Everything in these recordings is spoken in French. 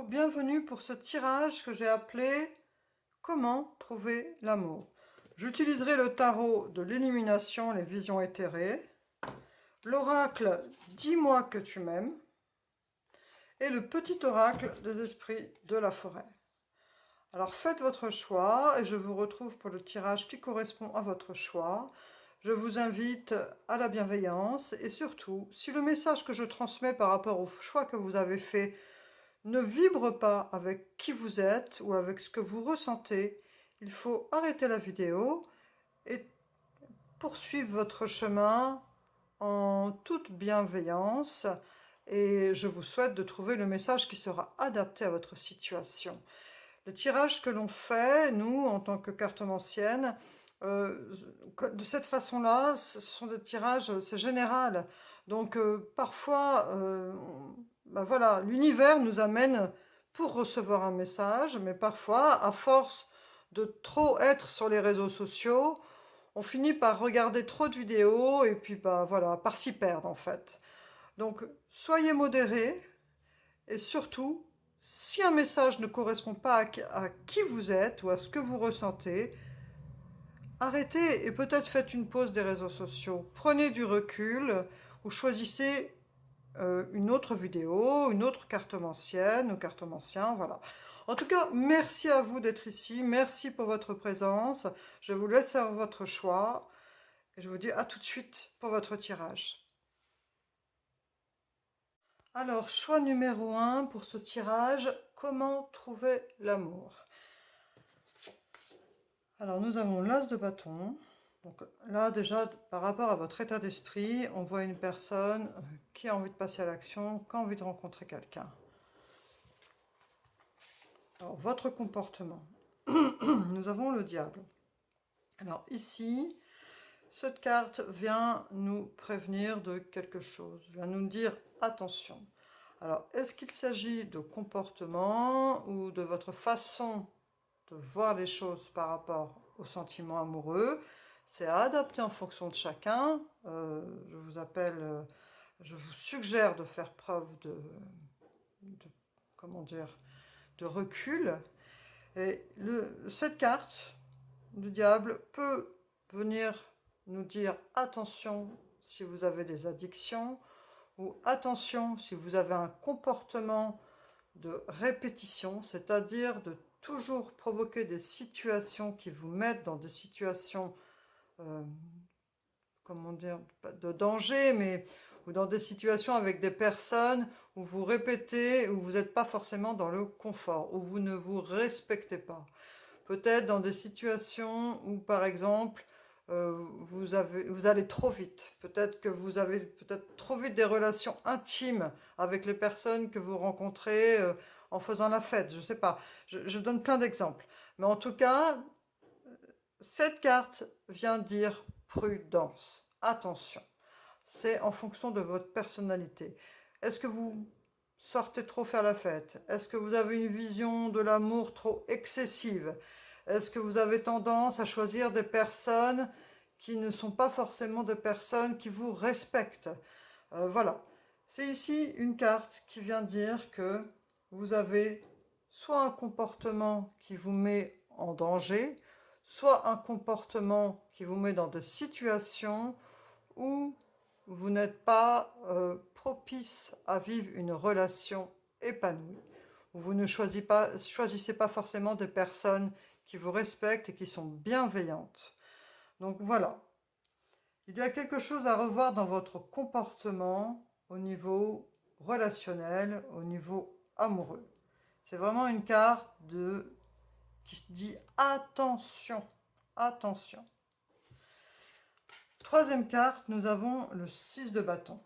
Bienvenue pour ce tirage que j'ai appelé Comment trouver l'amour. J'utiliserai le tarot de l'élimination, les visions éthérées, l'oracle Dis-moi que tu m'aimes et le petit oracle des esprits de la forêt. Alors faites votre choix et je vous retrouve pour le tirage qui correspond à votre choix. Je vous invite à la bienveillance et surtout, si le message que je transmets par rapport au choix que vous avez fait ne vibre pas avec qui vous êtes ou avec ce que vous ressentez, il faut arrêter la vidéo et poursuivre votre chemin en toute bienveillance. Et je vous souhaite de trouver le message qui sera adapté à votre situation. Les tirages que l'on fait, nous, en tant que cartomancienne, de cette façon-là, ce sont des tirages, c'est général. Donc parfois, ben voilà, l'univers nous amène pour recevoir un message, mais parfois, à force de trop être sur les réseaux sociaux, on finit par regarder trop de vidéos et puis bah voilà, par s'y perdre en fait. Donc soyez modérés et surtout, si un message ne correspond pas à qui vous êtes ou à ce que vous ressentez, arrêtez et peut-être faites une pause des réseaux sociaux. Prenez du recul ou choisissez une autre vidéo, une autre cartomancienne ou cartomancien, voilà. En tout cas, merci à vous d'être ici, merci pour votre présence. Je vous laisse faire votre choix et je vous dis à tout de suite pour votre tirage. Alors, choix numéro 1 pour ce tirage, comment trouver l'amour? Alors, nous avons l'as de bâton. Donc là, déjà, par rapport à votre état d'esprit, on voit une personne qui a envie de passer à l'action, qui a envie de rencontrer quelqu'un. Alors, votre comportement. Nous avons le diable. Alors ici, cette carte vient nous prévenir de quelque chose, vient nous dire attention. Alors, est-ce qu'il s'agit de comportement ou de votre façon de voir les choses par rapport aux sentiments amoureux? C'est à adapter en fonction de chacun. Je vous suggère de faire preuve comment dire, de recul. Et cette carte du diable peut venir nous dire attention si vous avez des addictions ou attention si vous avez un comportement de répétition, c'est-à-dire de toujours provoquer des situations qui vous mettent dans des situations, comment dire, pas de danger, mais ou dans des situations avec des personnes où vous répétez, où vous n'êtes pas forcément dans le confort, où vous ne vous respectez pas. Peut-être dans des situations où, par exemple, vous allez trop vite. Peut-être que vous avez peut-être trop vite des relations intimes avec les personnes que vous rencontrez en faisant la fête. Je ne sais pas. Je donne plein d'exemples. Mais en tout cas, cette carte vient dire prudence. Attention. C'est en fonction de votre personnalité. Est-ce que vous sortez trop faire la fête? Est-ce que vous avez une vision de l'amour trop excessive? Est-ce que vous avez tendance à choisir des personnes qui ne sont pas forcément des personnes qui vous respectent? Voilà. C'est ici une carte qui vient dire que vous avez soit un comportement qui vous met en danger, soit un comportement qui vous met dans des situations où vous n'êtes pas propice à vivre une relation épanouie, où vous ne choisissez pas forcément des personnes qui vous respectent et qui sont bienveillantes. Donc voilà, il y a quelque chose à revoir dans votre comportement au niveau relationnel, au niveau amoureux. C'est vraiment une carte qui se dit attention, attention. Troisième carte, nous avons le 6 de bâton.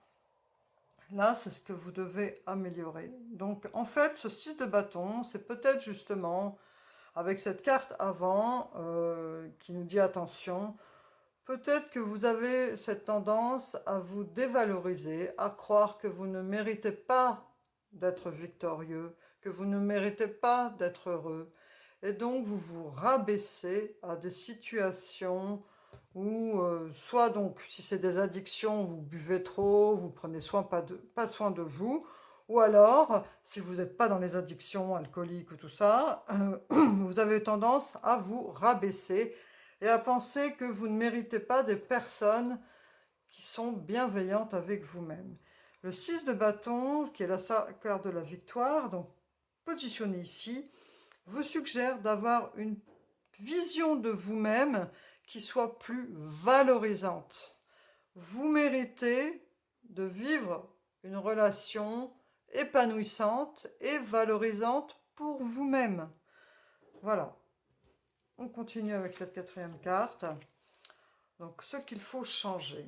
Là, c'est ce que vous devez améliorer. Donc, en fait, ce 6 de bâton, c'est peut-être justement, avec cette carte avant, qui nous dit attention, peut-être que vous avez cette tendance à vous dévaloriser, à croire que vous ne méritez pas d'être victorieux, que vous ne méritez pas d'être heureux. Et donc, vous vous rabaissez à des situations ou soit donc si c'est des addictions, vous buvez trop, vous prenez pas de soin de vous, Ou alors, si vous n'êtes pas dans les addictions alcooliques ou tout ça, vous avez tendance à vous rabaisser et à penser que vous ne méritez pas des personnes qui sont bienveillantes avec vous-même. Le 6 de bâton, qui est la carte de la victoire, donc positionné ici, vous suggère d'avoir une vision de vous-même qui soit plus valorisante. Vous méritez de vivre une relation épanouissante et valorisante pour vous-même. Voilà. On continue avec cette quatrième carte. Donc, ce qu'il faut changer.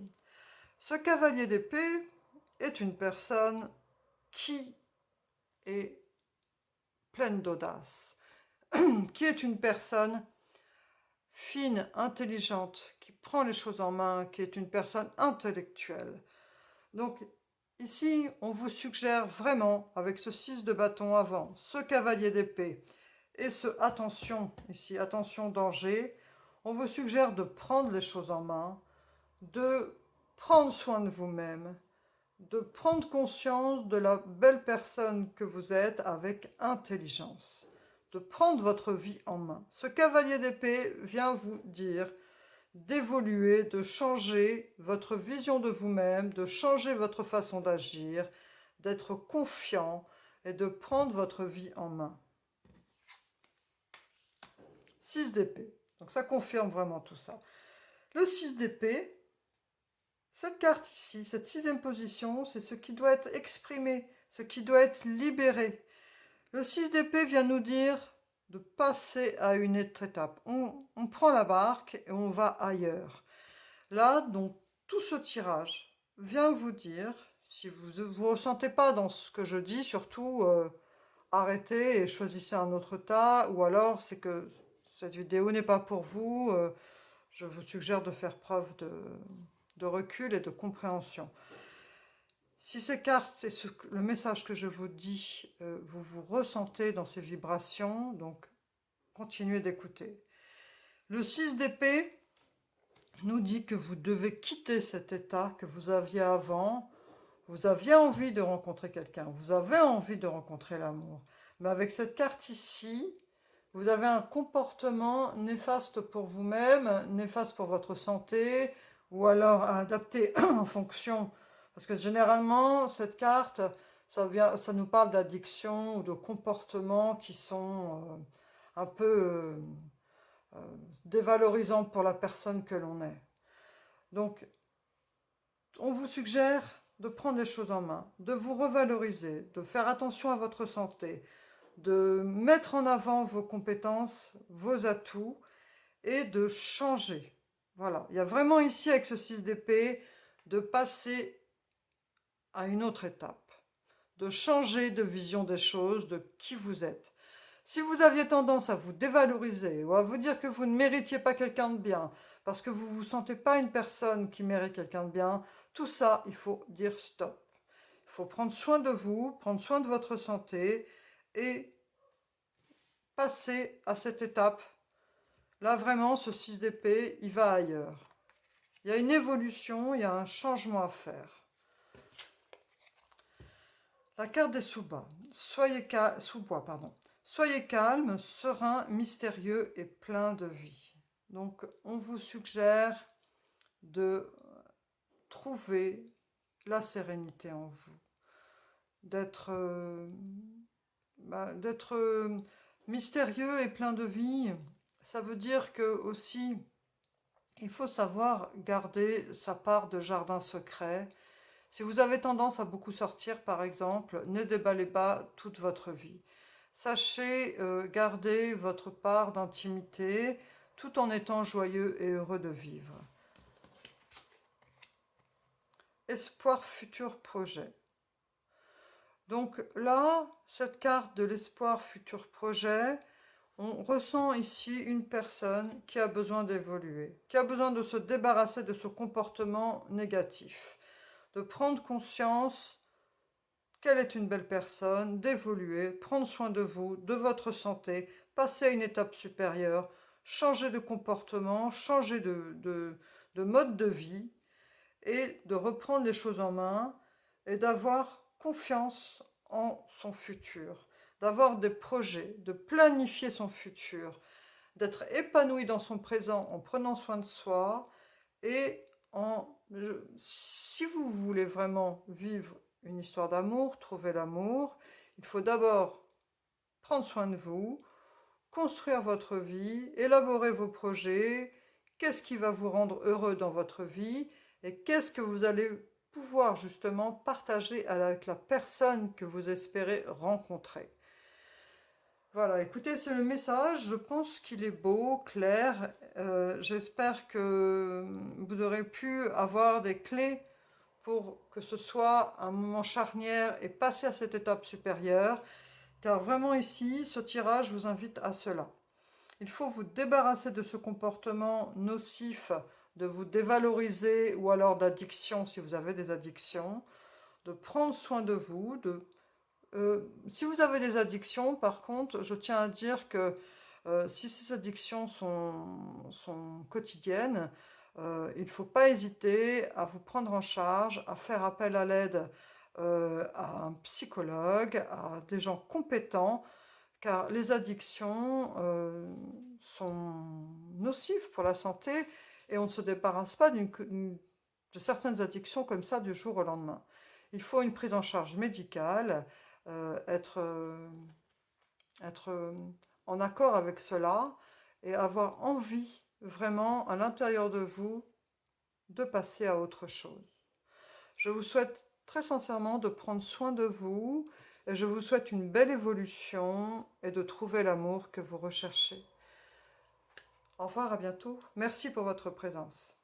Ce cavalier d'épée est une personne qui est pleine d'audace, qui est une personne fine, intelligente, qui prend les choses en main, qui est une personne intellectuelle. Donc, ici, on vous suggère vraiment, avec ce 6 de bâton avant, ce cavalier d'épée et ce attention, ici, attention danger, on vous suggère de prendre les choses en main, de prendre soin de vous-même, de prendre conscience de la belle personne que vous êtes avec intelligence, de prendre votre vie en main. Ce cavalier d'épée vient vous dire d'évoluer, de changer votre vision de vous-même, de changer votre façon d'agir, d'être confiant et de prendre votre vie en main. 6 d'épée. Donc ça confirme vraiment tout ça. Le 6 d'épée, cette carte ici, cette 6e position, c'est ce qui doit être exprimé, ce qui doit être libéré. Le 6 d'épée vient nous dire de passer à une autre étape. On prend la barque et on va ailleurs. Là, donc, tout ce tirage vient vous dire, si vous ne vous ressentez pas dans ce que je dis, surtout arrêtez et choisissez un autre tas, ou alors c'est que cette vidéo n'est pas pour vous, je vous suggère de faire preuve de recul et de compréhension. Si ces cartes et le message que je vous dis, vous vous ressentez dans ces vibrations, donc continuez d'écouter. Le 6 d'épée nous dit que vous devez quitter cet état que vous aviez avant. Vous aviez envie de rencontrer quelqu'un, vous avez envie de rencontrer l'amour. Mais avec cette carte ici, vous avez un comportement néfaste pour vous-même, néfaste pour votre santé, ou alors à adapter en fonction. Parce que généralement, cette carte, ça nous parle d'addiction ou de comportements qui sont un peu dévalorisants pour la personne que l'on est. Donc, on vous suggère de prendre les choses en main, de vous revaloriser, de faire attention à votre santé, de mettre en avant vos compétences, vos atouts et de changer. Voilà, il y a vraiment ici avec ce 6 d'épée de passer à une autre étape, de changer de vision des choses, de qui vous êtes. Si vous aviez tendance à vous dévaloriser ou à vous dire que vous ne méritiez pas quelqu'un de bien, parce que vous ne vous sentez pas une personne qui mérite quelqu'un de bien, tout ça, il faut dire stop. Il faut prendre soin de vous, prendre soin de votre santé et passer à cette étape. Là, vraiment, ce 6 d'épée, il va ailleurs. Il y a une évolution, il y a un changement à faire. La carte des sous-bois. Soyez calme, serein, mystérieux et plein de vie. Donc, on vous suggère de trouver la sérénité en vous, d'être mystérieux et plein de vie. Ça veut dire que aussi, il faut savoir garder sa part de jardin secret. Si vous avez tendance à beaucoup sortir, par exemple, ne déballez pas toute votre vie. Sachez garder votre part d'intimité tout en étant joyeux et heureux de vivre. Espoir, futur projet. Donc là, cette carte de l'espoir, futur projet, on ressent ici une personne qui a besoin d'évoluer, qui a besoin de se débarrasser de ce comportement négatif, de prendre conscience qu'elle est une belle personne, d'évoluer, prendre soin de vous, de votre santé, passer à une étape supérieure, changer de comportement, changer de mode de vie et de reprendre les choses en main et d'avoir confiance en son futur, d'avoir des projets, de planifier son futur, d'être épanoui dans son présent en prenant soin de soi et si vous voulez vraiment vivre une histoire d'amour, trouver l'amour, il faut d'abord prendre soin de vous, construire votre vie, élaborer vos projets, qu'est-ce qui va vous rendre heureux dans votre vie et qu'est-ce que vous allez pouvoir justement partager avec la personne que vous espérez rencontrer. Voilà, écoutez, c'est le message, je pense qu'il est beau, clair, j'espère que vous aurez pu avoir des clés pour que ce soit un moment charnière et passer à cette étape supérieure, car vraiment ici, ce tirage vous invite à cela. Il faut vous débarrasser de ce comportement nocif, de vous dévaloriser ou alors d'addiction si vous avez des addictions, de prendre soin de vous, si vous avez des addictions, par contre, je tiens à dire que si ces addictions sont quotidiennes, il ne faut pas hésiter à vous prendre en charge, à faire appel à l'aide à un psychologue, à des gens compétents, car les addictions sont nocives pour la santé et on ne se débarrasse pas de certaines addictions comme ça du jour au lendemain. Il faut une prise en charge médicale, être en accord avec cela et avoir envie vraiment à l'intérieur de vous de passer à autre chose. Je vous souhaite très sincèrement de prendre soin de vous et je vous souhaite une belle évolution et de trouver l'amour que vous recherchez. Au revoir, à bientôt. Merci pour votre présence.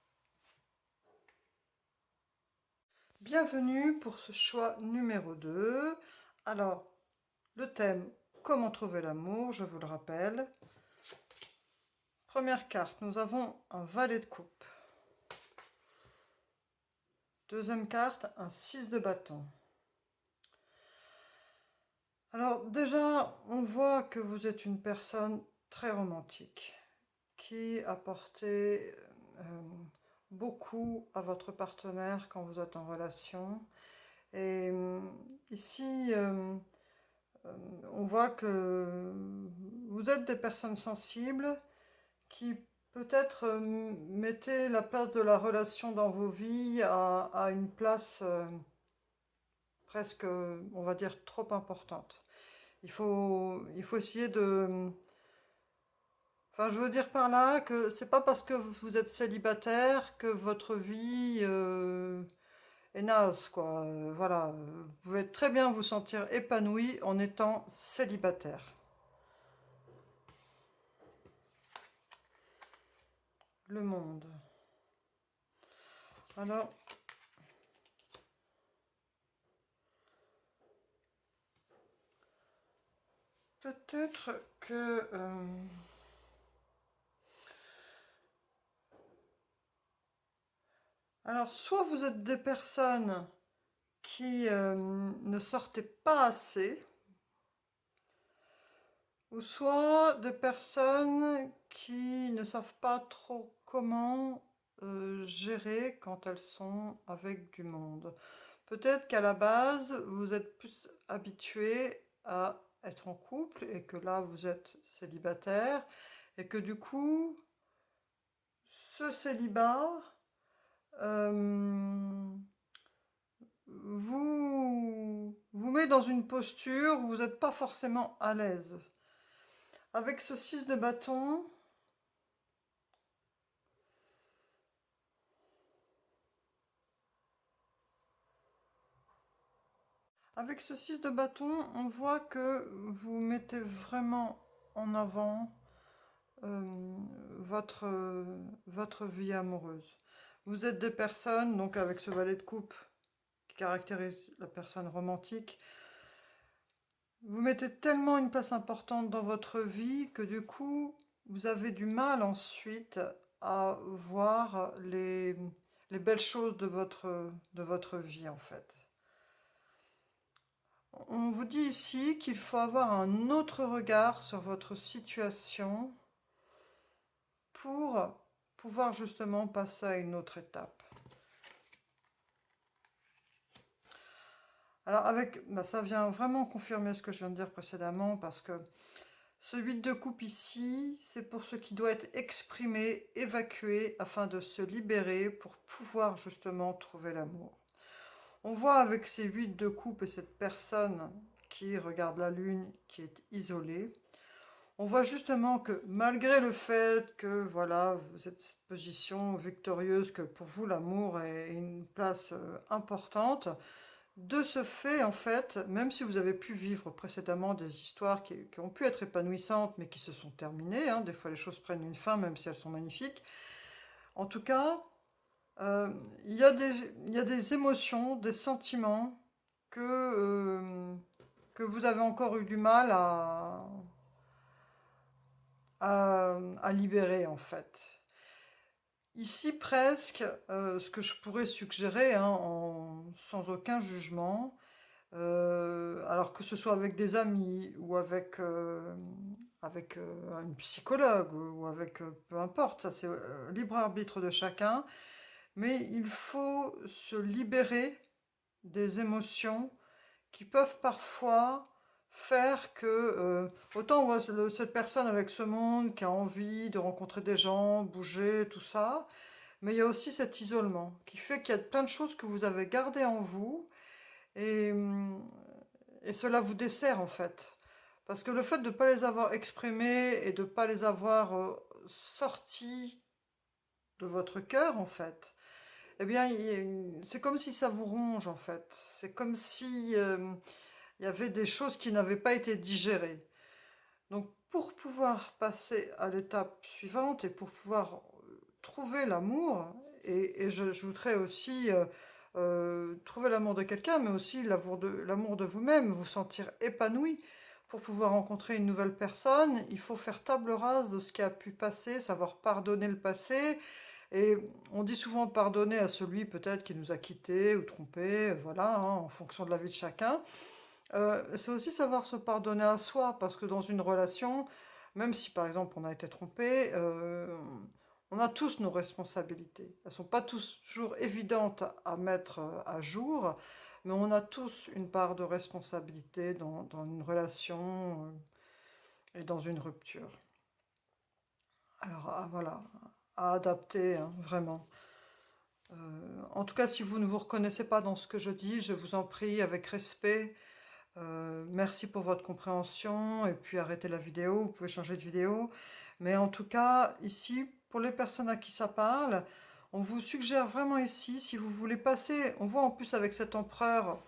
Bienvenue pour ce choix numéro 2. Alors, le thème « Comment trouver l'amour ?» je vous le rappelle. Première carte, nous avons un valet de coupe. Deuxième carte, un 6 de bâton. Alors déjà, on voit que vous êtes une personne très romantique, qui apportez beaucoup à votre partenaire quand vous êtes en relation. Et ici, on voit que vous êtes des personnes sensibles qui peut-être mettez la place de la relation dans vos vies à une place presque, on va dire, trop importante. Il faut essayer de... Enfin, je veux dire par là que c'est pas parce que vous êtes célibataire que votre vie est naze, quoi. Voilà, vous pouvez très bien vous sentir épanoui en étant célibataire. Le monde. Alors, peut-être que... Alors, soit vous êtes des personnes qui ne sortaient pas assez, ou soit des personnes qui ne savent pas trop comment gérer quand elles sont avec du monde. Peut-être qu'à la base, vous êtes plus habitué à être en couple et que là, vous êtes célibataire et que du coup, ce célibat vous met dans une posture où vous n'êtes pas forcément à l'aise. Avec ce 6 de bâton, on voit que vous mettez vraiment en avant votre vie amoureuse. Vous êtes des personnes, donc avec ce valet de coupe qui caractérise la personne romantique, vous mettez tellement une place importante dans votre vie que du coup, vous avez du mal ensuite à voir les belles choses de votre vie en fait. On vous dit ici qu'il faut avoir un autre regard sur votre situation pour pouvoir justement passer à une autre étape. Alors ça vient vraiment confirmer ce que je viens de dire précédemment, parce que ce 8 de coupe ici, c'est pour ce qui doit être exprimé, évacué, afin de se libérer pour pouvoir justement trouver l'amour. On voit avec ces 8 de coupe et cette personne qui regarde la lune, qui est isolée, on voit justement que malgré le fait que voilà, vous êtes cette position victorieuse, que pour vous l'amour est une place importante, de ce fait, en fait, même si vous avez pu vivre précédemment des histoires qui ont pu être épanouissantes, mais qui se sont terminées, hein, des fois les choses prennent une fin, même si elles sont magnifiques, en tout cas, euh, il y a des émotions, des sentiments que vous avez encore eu du mal à libérer, en fait. Ici, presque, ce que je pourrais suggérer, hein, sans aucun jugement, alors que ce soit avec des amis ou avec une psychologue ou avec peu importe, ça c'est libre arbitre de chacun, mais il faut se libérer des émotions qui peuvent parfois faire que, autant on voit cette personne avec ce monde qui a envie de rencontrer des gens, bouger, tout ça, mais il y a aussi cet isolement qui fait qu'il y a plein de choses que vous avez gardées en vous et, et cela vous dessert en fait. Parce que le fait de ne pas les avoir exprimées et de ne pas les avoir sorties de votre cœur en fait, eh bien c'est comme si ça vous ronge en fait. C'est comme si il y avait des choses qui n'avaient pas été digérées. Donc pour pouvoir passer à l'étape suivante et pour pouvoir trouver l'amour, et j'ajouterais aussi trouver l'amour de quelqu'un, mais aussi l'amour de vous-même, vous sentir épanoui. Pour pouvoir rencontrer une nouvelle personne, il faut faire table rase de ce qui a pu passer, savoir pardonner le passé. Et on dit souvent pardonner à celui peut-être qui nous a quittés ou trompés, voilà, hein, en fonction de la vie de chacun. C'est aussi savoir se pardonner à soi, parce que dans une relation, même si par exemple on a été trompé, on a tous nos responsabilités. Elles ne sont pas toujours évidentes à mettre à jour, mais on a tous une part de responsabilité dans une relation et dans une rupture. Alors voilà, à adapter, hein, vraiment. En tout cas, si vous ne vous reconnaissez pas dans ce que je dis, je vous en prie, avec respect, merci pour votre compréhension et puis arrêtez la vidéo, vous pouvez changer de vidéo. Mais en tout cas, ici, pour les personnes à qui ça parle, on vous suggère vraiment ici, si vous voulez passer, on voit en plus avec cet empereur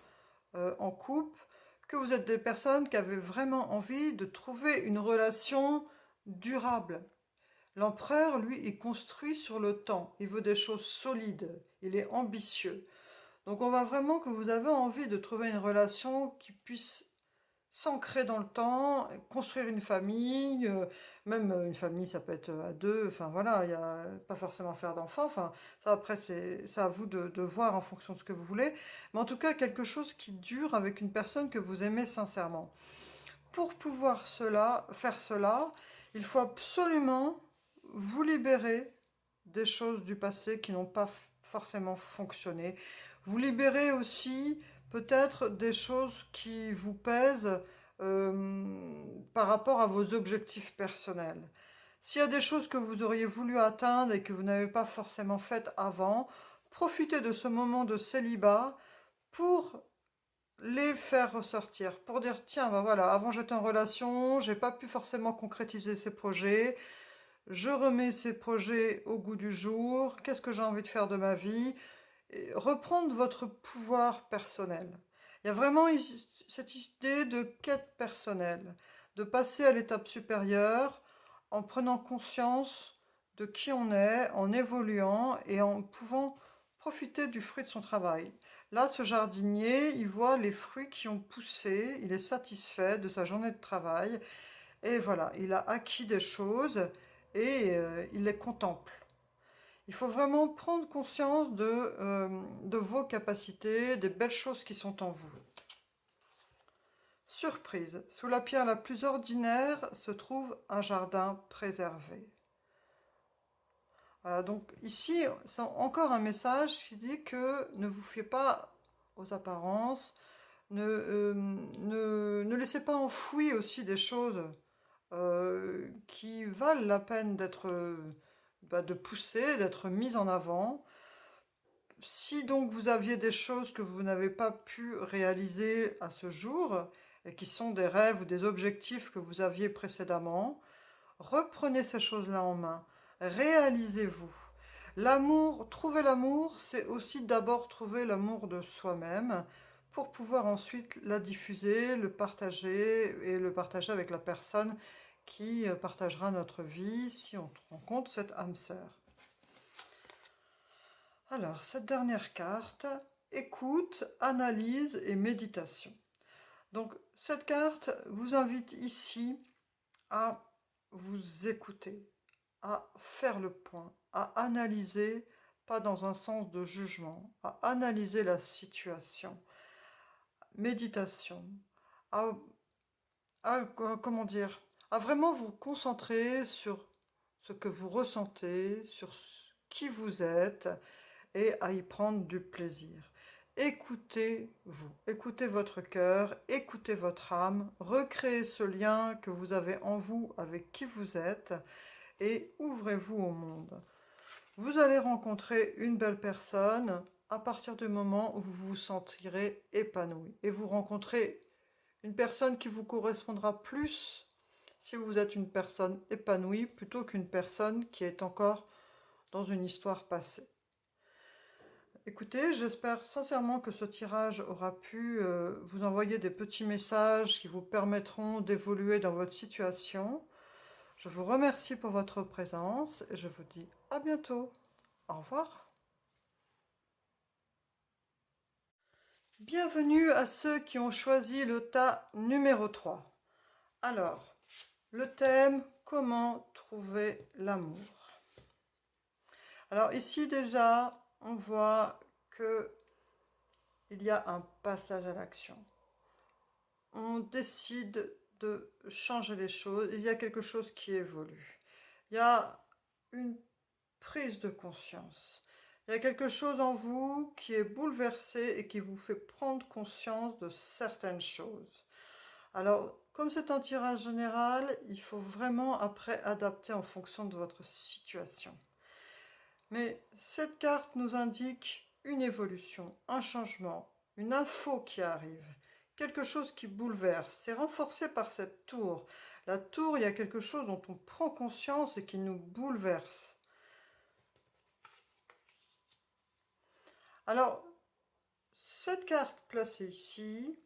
en couple, que vous êtes des personnes qui avaient vraiment envie de trouver une relation durable. L'empereur, lui, est construit sur le temps, il veut des choses solides, il est ambitieux. Donc on voit vraiment que vous avez envie de trouver une relation qui puisse s'ancrer dans le temps, construire une famille, même une famille ça peut être à deux, enfin voilà, il n'y a pas forcément faire d'enfants, enfin ça après c'est à vous de voir en fonction de ce que vous voulez, mais en tout cas quelque chose qui dure avec une personne que vous aimez sincèrement. Pour pouvoir faire cela, il faut absolument vous libérer des choses du passé qui n'ont pas forcément fonctionné. Vous libérer aussi peut-être des choses qui vous pèsent par rapport à vos objectifs personnels. S'il y a des choses que vous auriez voulu atteindre et que vous n'avez pas forcément faites avant, profitez de ce moment de célibat pour les faire ressortir, pour dire tiens, ben voilà, avant j'étais en relation, j'ai pas pu forcément concrétiser ces projets, je remets ces projets au goût du jour, qu'est-ce que j'ai envie de faire de ma vie, et reprendre votre pouvoir personnel. Il y a vraiment cette idée de quête personnelle, de passer à l'étape supérieure en prenant conscience de qui on est, en évoluant et en pouvant profiter du fruit de son travail. Là, ce jardinier, il voit les fruits qui ont poussé, il est satisfait de sa journée de travail et voilà, il a acquis des choses et il les contemple. Il faut vraiment prendre conscience de vos capacités, des belles choses qui sont en vous. Surprise, sous la pierre la plus ordinaire se trouve un jardin préservé. Voilà, donc ici, c'est encore un message qui dit que ne vous fiez pas aux apparences, Ne laissez pas enfouir aussi des choses qui valent la peine de pousser, d'être mises en avant. Si donc vous aviez des choses que vous n'avez pas pu réaliser à ce jour, et qui sont des rêves ou des objectifs que vous aviez précédemment, reprenez ces choses-là en main. Réalisez-vous. L'amour, trouver l'amour, c'est aussi d'abord trouver l'amour de soi-même pour pouvoir ensuite la diffuser, le partager et le partager avec la personne qui partagera notre vie si on rencontre cette âme sœur. Alors, cette dernière carte, écoute, analyse et méditation. Donc, cette carte vous invite ici à vous écouter, à faire le point, à analyser, pas dans un sens de jugement, à analyser la situation. Méditation, à, comment dire, à vraiment vous concentrer sur ce que vous ressentez, sur qui vous êtes, et à y prendre du plaisir. Écoutez-vous, écoutez votre cœur, écoutez votre âme, recréez ce lien que vous avez en vous avec qui vous êtes et ouvrez-vous au monde. Vous allez rencontrer une belle personne à partir du moment où vous vous sentirez épanoui et vous rencontrez une personne qui vous correspondra plus si vous êtes une personne épanouie plutôt qu'une personne qui est encore dans une histoire passée. Écoutez, j'espère sincèrement que ce tirage aura pu vous envoyer des petits messages qui vous permettront d'évoluer dans votre situation. Je vous remercie pour votre présence et je vous dis à bientôt. Au revoir. Bienvenue à ceux qui ont choisi le tas numéro 3. Alors, le thème, comment trouver l'amour. Alors ici déjà, on voit que il y a un passage à l'action. On décide de changer les choses, il y a quelque chose qui évolue. Il y a une prise de conscience. Il y a quelque chose en vous qui est bouleversé et qui vous fait prendre conscience de certaines choses. Alors, comme c'est un tirage général, il faut vraiment après adapter en fonction de votre situation. Mais cette carte nous indique une évolution, un changement, une info qui arrive, quelque chose qui bouleverse. C'est renforcé par cette tour. La tour, il y a quelque chose dont on prend conscience et qui nous bouleverse. Alors, cette carte placée ici,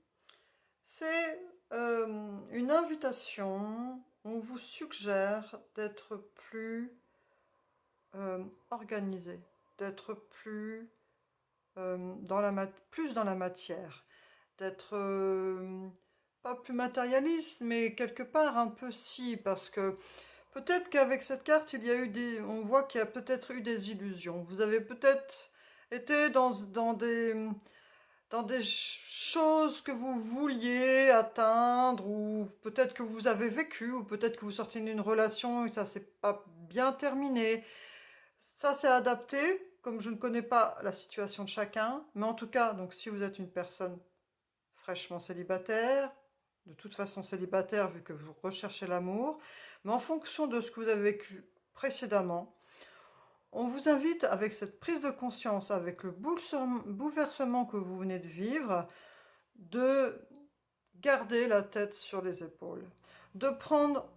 c'est une invitation. On vous suggère d'être plus organisé, d'être plus plus dans la matière, d'être pas plus matérialiste, mais quelque part un peu si, parce que peut-être qu'avec cette carte, on voit qu'il y a peut-être eu des illusions. Vous avez peut-être été dans des choses que vous vouliez atteindre, ou peut-être que vous avez vécu, ou peut-être que vous sortez d'une relation et ça s'est pas bien terminé. Ça, c'est adapté, comme je ne connais pas la situation de chacun, mais en tout cas, donc si vous êtes une personne fraîchement célibataire, de toute façon célibataire vu que vous recherchez l'amour, mais en fonction de ce que vous avez vécu précédemment, on vous invite avec cette prise de conscience, avec le bouleversement que vous venez de vivre, de garder la tête sur les épaules, de prendre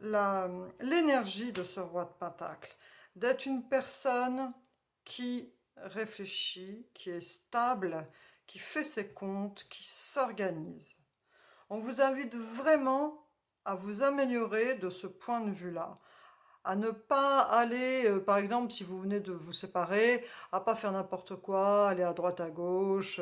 l'énergie de ce roi de Pentacle, d'être une personne qui réfléchit, qui est stable, qui fait ses comptes, qui s'organise. On vous invite vraiment à vous améliorer de ce point de vue-là, à ne pas aller, par exemple, si vous venez de vous séparer, à pas faire n'importe quoi, aller à droite à gauche,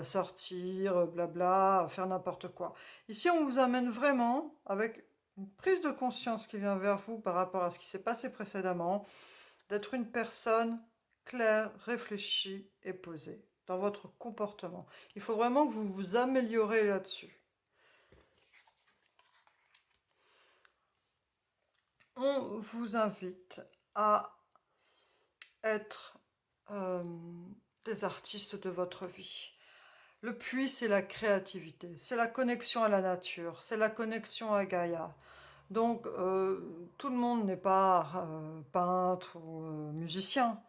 sortir, blabla, faire n'importe quoi. Ici, on vous amène vraiment avec une prise de conscience qui vient vers vous par rapport à ce qui s'est passé précédemment, d'être une personne claire, réfléchie et posée dans votre comportement. Il faut vraiment que vous vous améliorez là-dessus. On vous invite à être des artistes de votre vie. Le puits, c'est la créativité, c'est la connexion à la nature, c'est la connexion à Gaïa. Donc, tout le monde n'est pas peintre ou musicien,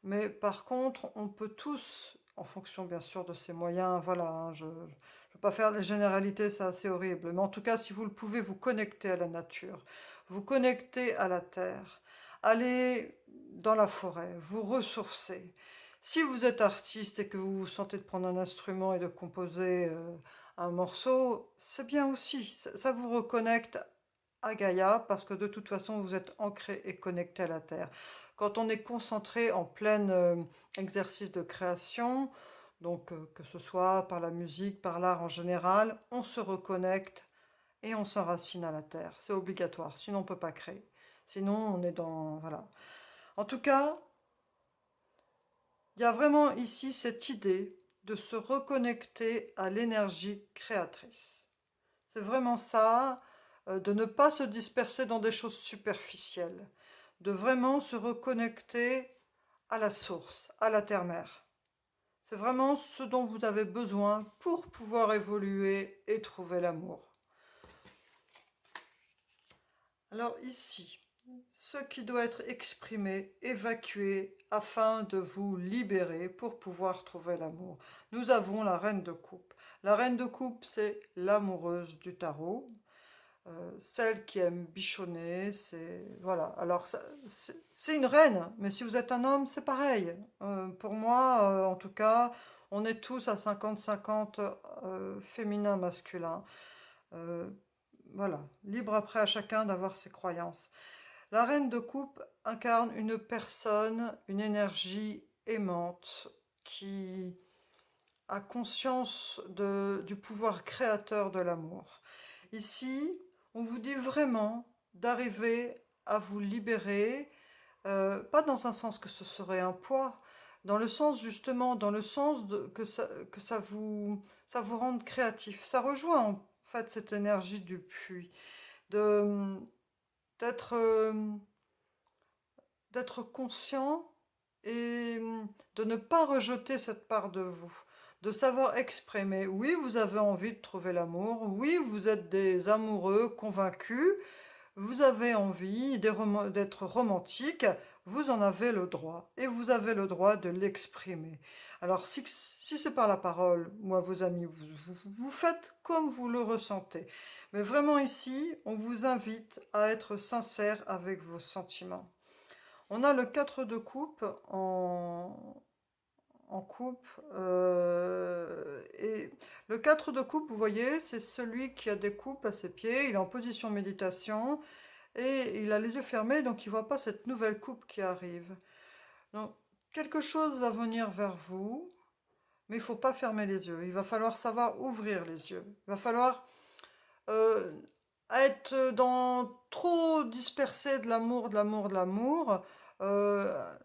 mais par contre, on peut tous, en fonction bien sûr de ses moyens, voilà, hein, je ne veux pas faire des généralités, c'est assez horrible, mais en tout cas, si vous le pouvez, vous connecter à la nature, vous connecter à la terre, aller dans la forêt, vous ressourcer. Si vous êtes artiste et que vous vous sentez de prendre un instrument et de composer un morceau, c'est bien aussi, ça vous reconnecte à Gaïa, parce que de toute façon, vous êtes ancré et connecté à la Terre. Quand on est concentré en plein exercice de création, donc que ce soit par la musique, par l'art en général, on se reconnecte et on s'enracine à la Terre. C'est obligatoire, sinon on ne peut pas créer. Sinon, on est dans... Voilà. En tout cas, il y a vraiment ici cette idée de se reconnecter à l'énergie créatrice. C'est vraiment ça, de ne pas se disperser dans des choses superficielles, de vraiment se reconnecter à la source, à la terre-mère. C'est vraiment ce dont vous avez besoin pour pouvoir évoluer et trouver l'amour. Alors ici, ce qui doit être exprimé, évacué, afin de vous libérer pour pouvoir trouver l'amour. Nous avons la reine de coupe. La reine de coupe, c'est l'amoureuse du tarot. Celle qui aime bichonner, c'est... Voilà, alors c'est une reine, mais si vous êtes un homme, c'est pareil. Pour moi, en tout cas, on est tous à 50-50 féminin, masculin. Euh, voilà, libre après à chacun d'avoir ses croyances. La reine de coupe incarne une personne, une énergie aimante qui a conscience du pouvoir créateur de l'amour. Ici, on vous dit vraiment d'arriver à vous libérer, pas dans un sens que ce serait un poids, dans le sens justement, dans le sens que ça vous rende créatif. Ça rejoint en fait cette énergie du puits, de, d'être, d'être conscient et de ne pas rejeter cette part de vous, de savoir exprimer. Oui, vous avez envie de trouver l'amour, oui, vous êtes des amoureux convaincus, vous avez envie d'être romantique, vous en avez le droit, et vous avez le droit de l'exprimer. Alors, si c'est par la parole, ou à vos amis, vous faites comme vous le ressentez. Mais vraiment ici, on vous invite à être sincère avec vos sentiments. On a le 4 de coupe en coupe. Et le 4 de coupe, vous voyez, c'est celui qui a des coupes à ses pieds. Il est en position méditation et il a les yeux fermés, donc il ne voit pas cette nouvelle coupe qui arrive. Donc, quelque chose va venir vers vous, mais il ne faut pas fermer les yeux. Il va falloir savoir ouvrir les yeux. Il va falloir être dans trop dispersé de l'amour, de l'amour, de l'amour.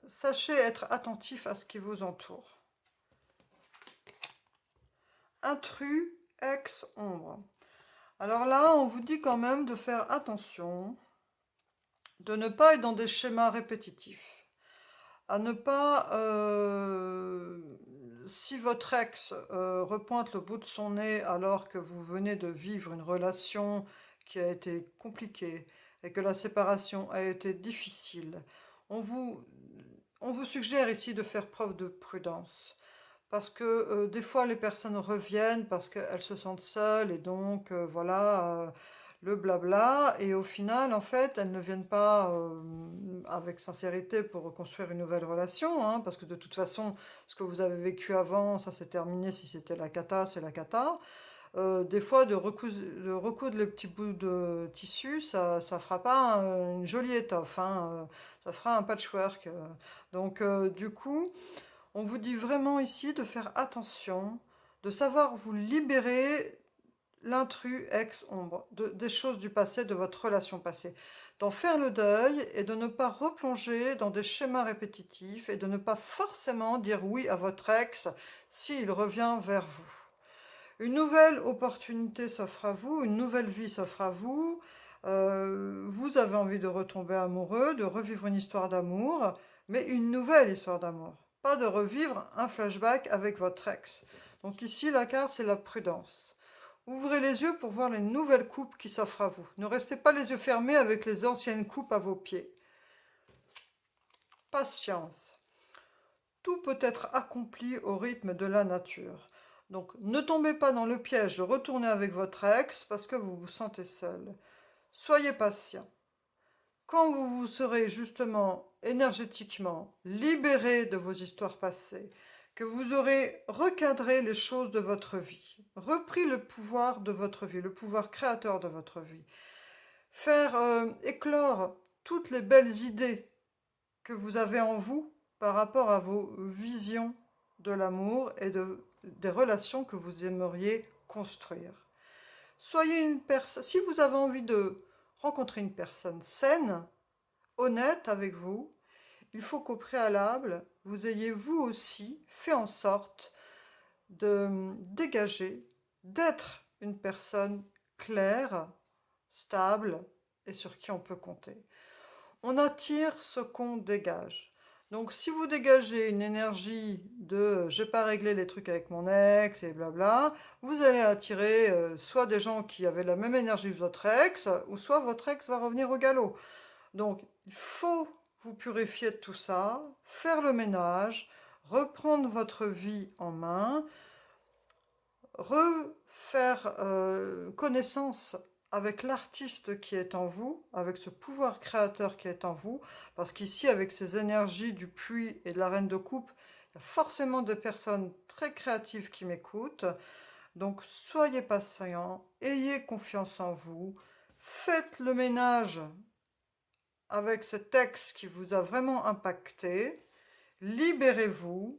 Sachez être attentif à ce qui vous entoure. Intrus, ex-ombre. Alors là, on vous dit quand même de faire attention, de ne pas être dans des schémas répétitifs, à ne pas, si votre ex repointe le bout de son nez alors que vous venez de vivre une relation qui a été compliquée et que la séparation a été difficile, on vous suggère ici de faire preuve de prudence. Parce que des fois, les personnes reviennent parce qu'elles se sentent seules et donc, voilà, le blabla. Et au final, en fait, elles ne viennent pas avec sincérité pour reconstruire une nouvelle relation, hein, parce que de toute façon, ce que vous avez vécu avant, ça s'est terminé. Si c'était la cata, c'est la cata. Des fois, de recoudre les petits bouts de tissu, ça fera pas une jolie étoffe, hein, ça fera un patchwork. Donc, du coup, on vous dit vraiment ici de faire attention, de savoir vous libérer l'intrus ex-ombre, des choses du passé, de votre relation passée, d'en faire le deuil et de ne pas replonger dans des schémas répétitifs et de ne pas forcément dire oui à votre ex s'il revient vers vous. Une nouvelle opportunité s'offre à vous, une nouvelle vie s'offre à vous. Vous avez envie de retomber amoureux, de revivre une histoire d'amour, mais une nouvelle histoire d'amour. Pas de revivre un flashback avec votre ex. Donc ici, la carte, c'est la prudence. Ouvrez les yeux pour voir les nouvelles coupes qui s'offrent à vous. Ne restez pas les yeux fermés avec les anciennes coupes à vos pieds. Patience. Tout peut être accompli au rythme de la nature. Donc ne tombez pas dans le piège de retourner avec votre ex parce que vous vous sentez seul. Soyez patient. Quand vous vous serez justement énergétiquement libéré de vos histoires passées, que vous aurez recadré les choses de votre vie, repris le pouvoir de votre vie, le pouvoir créateur de votre vie, faire éclore toutes les belles idées que vous avez en vous par rapport à vos visions de l'amour et des relations que vous aimeriez construire. Soyez une personne, si vous avez envie de rencontrer une personne saine, honnête avec vous, il faut qu'au préalable, vous ayez vous aussi fait en sorte de dégager, d'être une personne claire, stable et sur qui on peut compter. On attire ce qu'on dégage. Donc si vous dégagez une énergie de j'ai pas réglé les trucs avec mon ex et blabla, vous allez attirer soit des gens qui avaient la même énergie que votre ex, ou soit votre ex va revenir au galop. Donc il faut vous purifier de tout ça, faire le ménage, reprendre votre vie en main, refaire connaissance avec l'artiste qui est en vous, avec ce pouvoir créateur qui est en vous, parce qu'ici, avec ces énergies du puits et de la reine de coupe, il y a forcément des personnes très créatives qui m'écoutent. Donc, soyez patients, ayez confiance en vous, faites le ménage avec ce texte qui vous a vraiment impacté, libérez-vous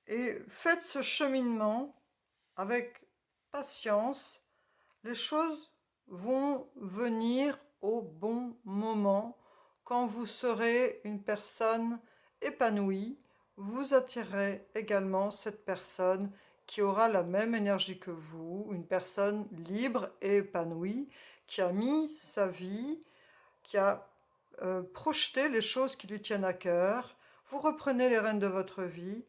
et faites ce cheminement avec patience. Les choses vont venir au bon moment. Quand vous serez une personne épanouie, vous attirerez également cette personne qui aura la même énergie que vous, une personne libre et épanouie, qui a mis sa vie, qui a projeté les choses qui lui tiennent à cœur. Vous reprenez les rênes de votre vie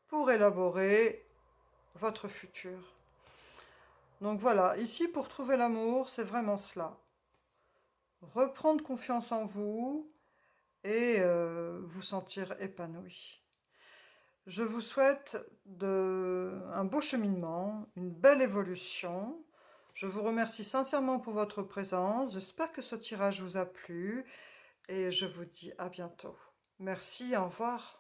pour élaborer votre futur. Donc voilà, ici pour trouver l'amour, c'est vraiment cela. Reprendre confiance en vous et vous sentir épanoui. Je vous souhaite un beau cheminement, une belle évolution. Je vous remercie sincèrement pour votre présence. J'espère que ce tirage vous a plu et je vous dis à bientôt. Merci, au revoir.